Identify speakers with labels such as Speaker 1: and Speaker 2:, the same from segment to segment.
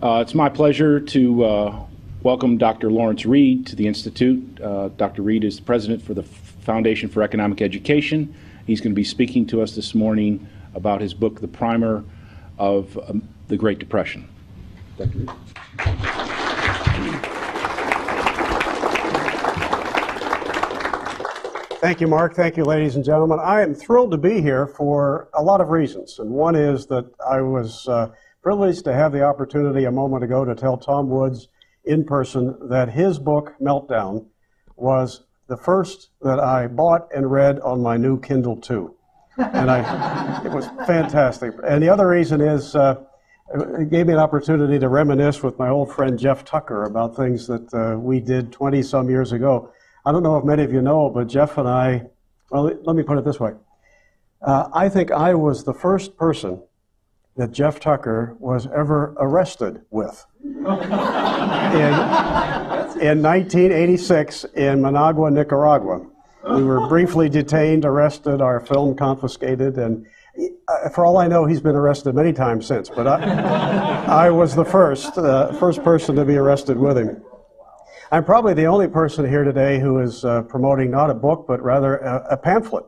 Speaker 1: It's my pleasure to welcome Dr. Lawrence Reed to the Institute. Dr. Reed is the president for the Foundation for Economic Education. He's going to be speaking to us this morning about his book, The Primer of the Great Depression. Dr. Reed.
Speaker 2: Thank you, Mark. Thank you, ladies and gentlemen. I am thrilled to be here for a lot of reasons. And one is that I was privileged to have the opportunity a moment ago to tell Tom Woods in person that his book, Meltdown, was the first that I bought and read on my new Kindle 2. And it was fantastic. And the other reason is it gave me an opportunity to reminisce with my old friend Jeff Tucker about things that we did 20-some years ago. I don't know if many of you know, but Jeff and I, well, let me put it this way. I think I was the first person that Jeff Tucker was ever arrested with. In 1986 in Managua, Nicaragua. We were briefly detained, arrested, our film confiscated, and for all I know, he's been arrested many times since, but I was the first person to be arrested with him. I'm probably the only person here today who is promoting not a book, but rather a pamphlet.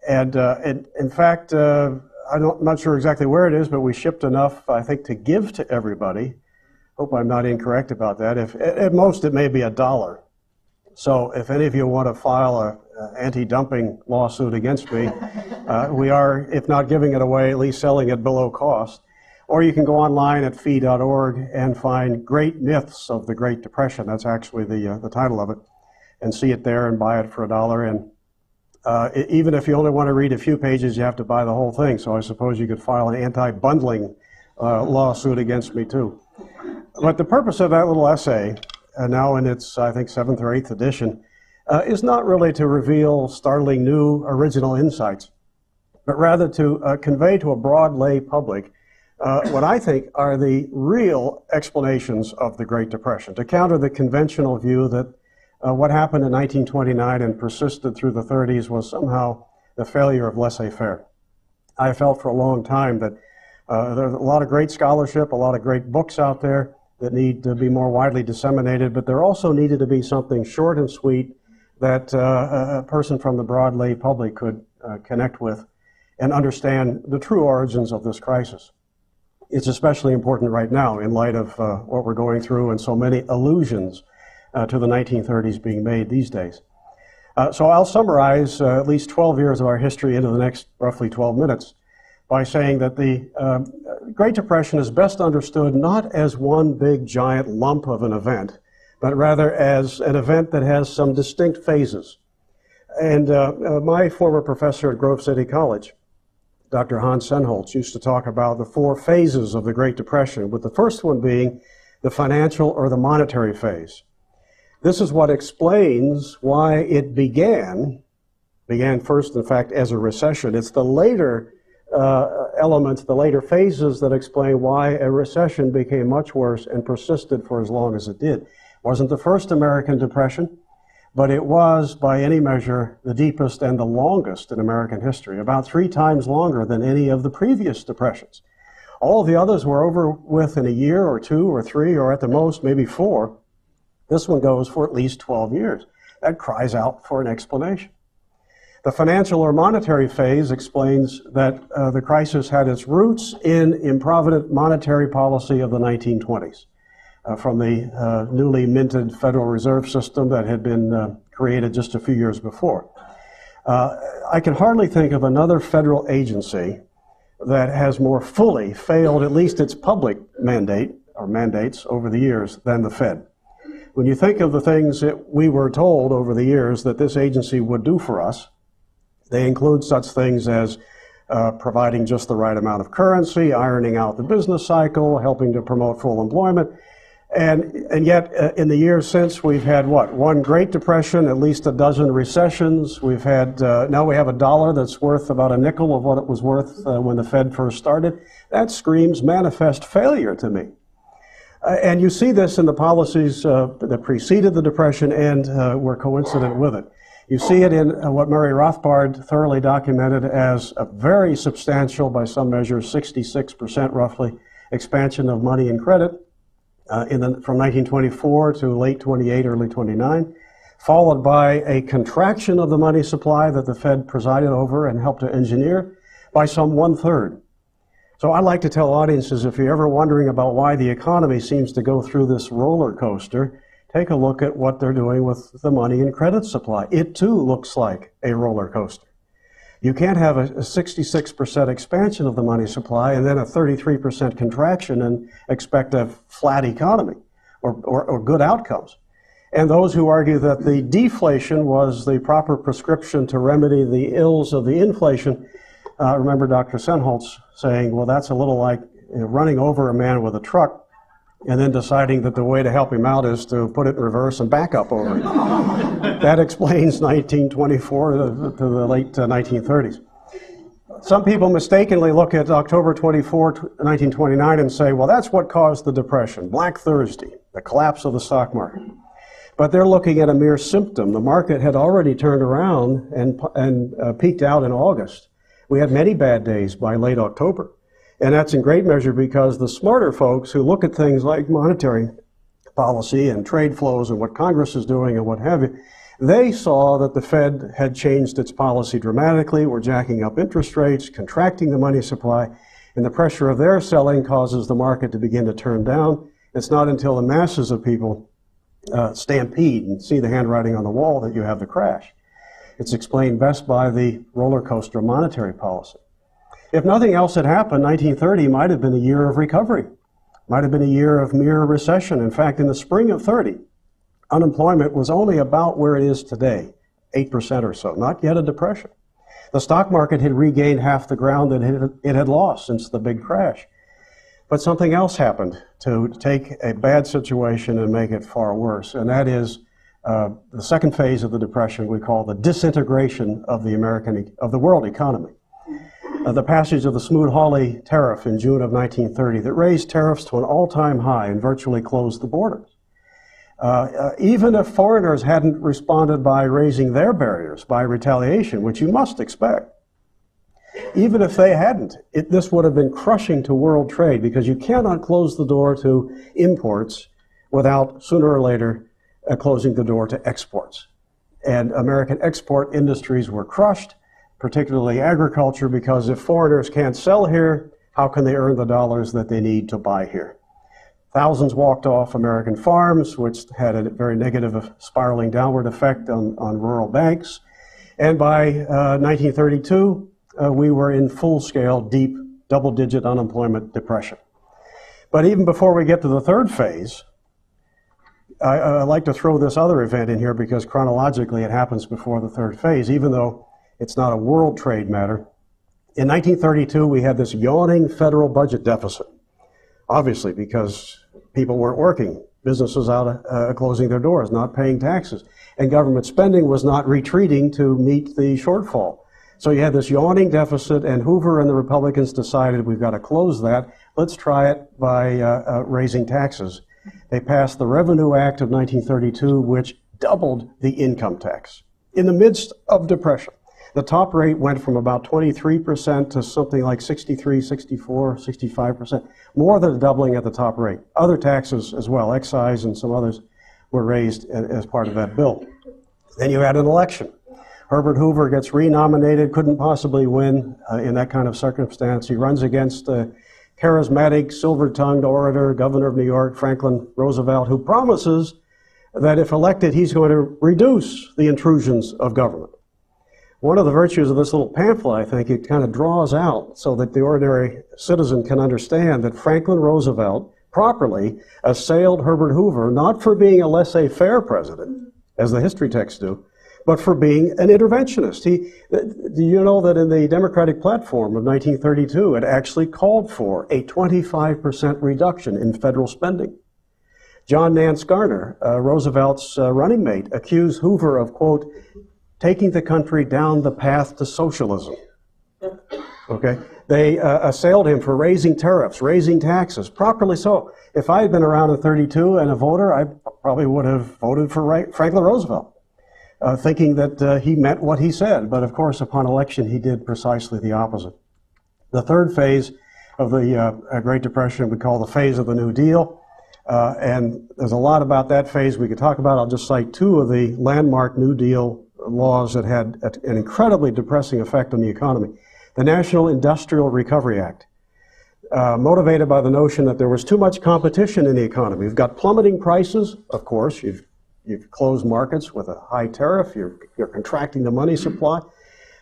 Speaker 2: And in fact, I'm not sure exactly where it is, but we shipped enough, I think, to give to everybody. Hope I'm not incorrect about that. If at most, it may be $1. So if any of you want to file an anti-dumping lawsuit against me, we are, if not giving it away, at least selling it below cost. Or you can go online at fee.org and find Great Myths of the Great Depression. That's actually the title of it. And see it there and buy it for $1. And even if you only want to read a few pages, you have to buy the whole thing. So I suppose you could file an anti-bundling lawsuit against me too. But the purpose of that little essay, now in its, I think, 7th or 8th edition, is not really to reveal startling new original insights, but rather to convey to a broad lay public what I think are the real explanations of the Great Depression, to counter the conventional view that what happened in 1929 and persisted through the 30s was somehow the failure of laissez-faire. I felt for a long time that there's a lot of great scholarship, a lot of great books out there that need to be more widely disseminated, but there also needed to be something short and sweet that a person from the broad lay public could connect with and understand the true origins of this crisis. It's especially important right now in light of what we're going through and so many allusions to the 1930s being made these days. So I'll summarize at least 12 years of our history into the next roughly 12 minutes by saying that the Great Depression is best understood not as one big giant lump of an event, but rather as an event that has some distinct phases. And my former professor at Grove City College, Dr. Hans Sennholz, used to talk about the 4 phases of the Great Depression, with the first one being the financial or the monetary phase. This is what explains why it began first, in fact, as a recession. It's the later elements, the later phases that explain why a recession became much worse and persisted for as long as it did. It wasn't the first American Depression, but it was, by any measure, the deepest and the longest in American history, about 3 times longer than any of the previous depressions. All of the others were over with in a year or 2 or 3, or at the most, maybe 4. This one goes for at least 12 years. That cries out for an explanation. The financial or monetary phase explains that the crisis had its roots in improvident monetary policy of the 1920s. From the newly minted Federal Reserve System that had been created just a few years before. I can hardly think of another federal agency that has more fully failed at least its public mandate or mandates over the years than the Fed. When you think of the things that we were told over the years that this agency would do for us, they include such things as providing just the right amount of currency, ironing out the business cycle, helping to promote full employment. And yet, in the years since, we've had, what, 1 Great Depression, at least a dozen recessions. We've had, now we have $1 that's worth about a nickel of what it was worth when the Fed first started. That screams manifest failure to me. And you see this in the policies that preceded the Depression and were coincident with it. You see it in what Murray Rothbard thoroughly documented as a very substantial, by some measures, 66% roughly, expansion of money and credit. from 1924 to late 28, early 29, followed by a contraction of the money supply that the Fed presided over and helped to engineer by some 1/3. So I like to tell audiences, if you're ever wondering about why the economy seems to go through this roller coaster, take a look at what they're doing with the money and credit supply. It too looks like a roller coaster. You can't have a 66% expansion of the money supply and then a 33% contraction and expect a flat economy or good outcomes. And those who argue that the deflation was the proper prescription to remedy the ills of the inflation, remember Dr. Senholz saying, well, that's a little like running over a man with a truck and then deciding that the way to help him out is to put it in reverse and back up over it. That explains 1924 to the late 1930s. Some people mistakenly look at October 24, 1929 and say, well, that's what caused the Depression, Black Thursday, the collapse of the stock market. But they're looking at a mere symptom. The market had already turned around and peaked out in August. We had many bad days by late October. And that's in great measure because the smarter folks who look at things like monetary policy and trade flows and what Congress is doing and what have you, they saw that the Fed had changed its policy dramatically. We're jacking up interest rates, contracting the money supply, and the pressure of their selling causes the market to begin to turn down. It's not until the masses of people stampede and see the handwriting on the wall that you have the crash. It's explained best by the roller coaster of monetary policy. If nothing else had happened, 1930 might have been a year of recovery, might have been a year of mere recession. In fact, in the spring of 30, unemployment was only about where it is today, 8% or so, not yet a depression. The stock market had regained half the ground that it had lost since the big crash. But something else happened to take a bad situation and make it far worse, and that is the second phase of the Depression we call the disintegration of the world economy. The passage of the Smoot-Hawley tariff in June of 1930 that raised tariffs to an all-time high and virtually closed the borders. Even if foreigners hadn't responded by raising their barriers, by retaliation, which you must expect, even if they hadn't, this would have been crushing to world trade because you cannot close the door to imports without sooner or later closing the door to exports. And American export industries were crushed, particularly agriculture, because if foreigners can't sell here, how can they earn the dollars that they need to buy here? Thousands walked off American farms, which had a very negative spiraling downward effect on rural banks. And by 1932, we were in full-scale, deep, double-digit unemployment depression. But even before we get to the third phase, I like to throw this other event in here because chronologically it happens before the third phase, even though it's not a world trade matter. In 1932, we had this yawning federal budget deficit, obviously because people weren't working, businesses out closing their doors, not paying taxes, and government spending was not retreating to meet the shortfall. So you had this yawning deficit, and Hoover and the Republicans decided we've got to close that. Let's try it by raising taxes. They passed the Revenue Act of 1932, which doubled the income tax in the midst of depression. The top rate went from about 23% to something like 63, 64, 65%, more than a doubling at the top rate. Other taxes as well, excise and some others, were raised as part of that bill. Then you had an election. Herbert Hoover gets renominated, couldn't possibly win in that kind of circumstance. He runs against a charismatic, silver-tongued orator, governor of New York, Franklin Roosevelt, who promises that if elected, he's going to reduce the intrusions of government. One of the virtues of this little pamphlet, I think, it kind of draws out so that the ordinary citizen can understand that Franklin Roosevelt properly assailed Herbert Hoover, not for being a laissez-faire president, as the history texts do, but for being an interventionist. Do you know that in the Democratic platform of 1932, it actually called for a 25% reduction in federal spending? John Nance Garner, Roosevelt's running mate, accused Hoover of, quote, taking the country down the path to socialism. Okay? They assailed him for raising tariffs, raising taxes, properly so. If I had been around in 32 and a voter, I probably would have voted for Franklin Roosevelt, thinking that he meant what he said. But of course, upon election, he did precisely the opposite. The third phase of the Great Depression we call the phase of the New Deal. And there's a lot about that phase we could talk about. I'll just cite two of the landmark New Deal laws that had an incredibly depressing effect on the economy. The National Industrial Recovery Act, motivated by the notion that there was too much competition in the economy. You've got plummeting prices, of course. You've closed markets with a high tariff. You're contracting the money supply.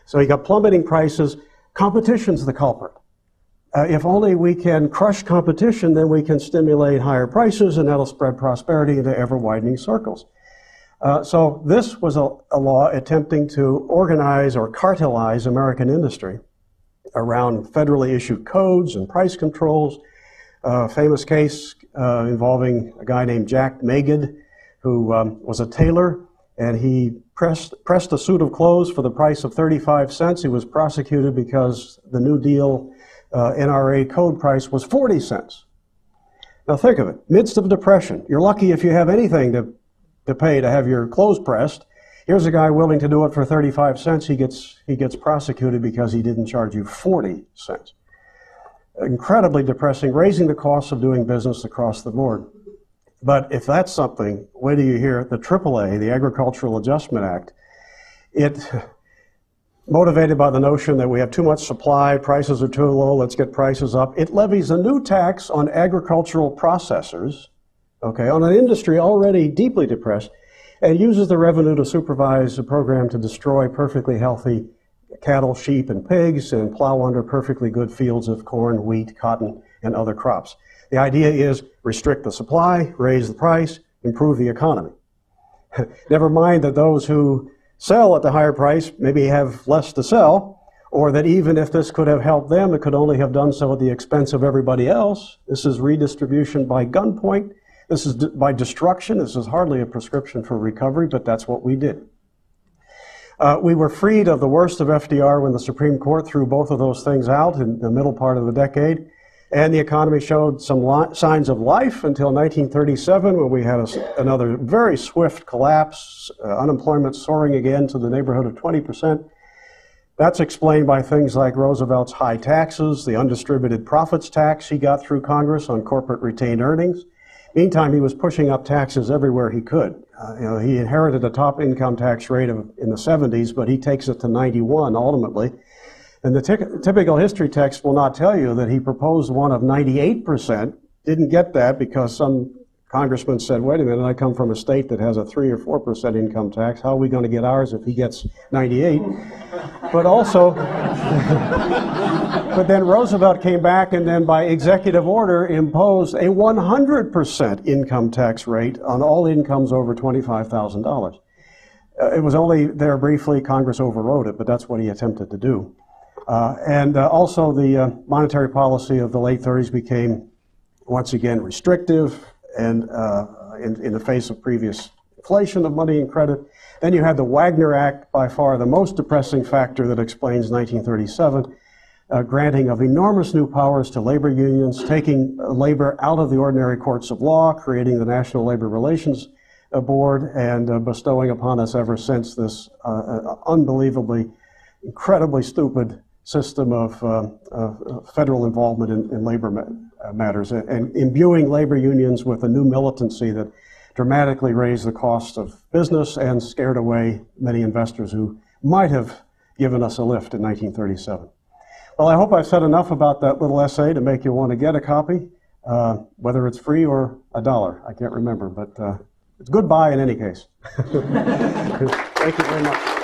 Speaker 2: So you got plummeting prices. Competition's the culprit. If only we can crush competition, then we can stimulate higher prices, and that'll spread prosperity into ever-widening circles. So this was a law attempting to organize or cartelize American industry around federally issued codes and price controls. A famous case involving a guy named Jack Magid, who was a tailor, and he pressed a suit of clothes for the price of 35 cents. He was prosecuted because the New Deal NRA code price was 40 cents. Now think of it, midst of depression. You're lucky if you have anything to pay to have your clothes pressed. Here's a guy willing to do it for 35 cents. He gets prosecuted because he didn't charge you 40 cents. Incredibly depressing, raising the cost of doing business across the board. But if that's something, wait till you hear the AAA, the Agricultural Adjustment Act. It, motivated by the notion that we have too much supply, prices are too low, let's get prices up. It levies a new tax on agricultural processors, okay, on an industry already deeply depressed, and uses the revenue to supervise a program to destroy perfectly healthy cattle, sheep, and pigs, and plow under perfectly good fields of corn, wheat, cotton, and other crops. The idea is restrict the supply, raise the price, improve the economy. Never mind that those who sell at the higher price maybe have less to sell, or that even if this could have helped them, it could only have done so at the expense of everybody else. This is redistribution by gunpoint. This is by destruction. This is hardly a prescription for recovery, but that's what we did. We were freed of the worst of FDR when the Supreme Court threw both of those things out in the middle part of the decade, and the economy showed some signs of life until 1937, when we had another very swift collapse, unemployment soaring again to the neighborhood of 20%. That's explained by things like Roosevelt's high taxes, the undistributed profits tax he got through Congress on corporate retained earnings. Meantime, he was pushing up taxes everywhere he could. He inherited a top income tax rate in the 70s, but he takes it to 91 ultimately. And the typical history text will not tell you that he proposed one of 98%, didn't get that because some congressman said, wait a minute, I come from a state that has a 3 or 4% income tax. How are we going to get ours if he gets 98? But also, but then Roosevelt came back and then by executive order imposed a 100% income tax rate on all incomes over $25,000. It was only there briefly, Congress overrode it, but that's what he attempted to do. And also the monetary policy of the late 30s became once again restrictive and in the face of previous inflation of money and credit. Then you had the Wagner Act, by far the most depressing factor that explains 1937, granting of enormous new powers to labor unions, taking labor out of the ordinary courts of law, creating the National Labor Relations Board, and bestowing upon us ever since this unbelievably, incredibly stupid system of federal involvement in labor matters, and imbuing labor unions with a new militancy that dramatically raised the cost of business and scared away many investors who might have given us a lift in 1937. Well, I hope I've said enough about that little essay to make you want to get a copy, whether it's free or $1. I can't remember, but it's goodbye in any case. Thank you very much.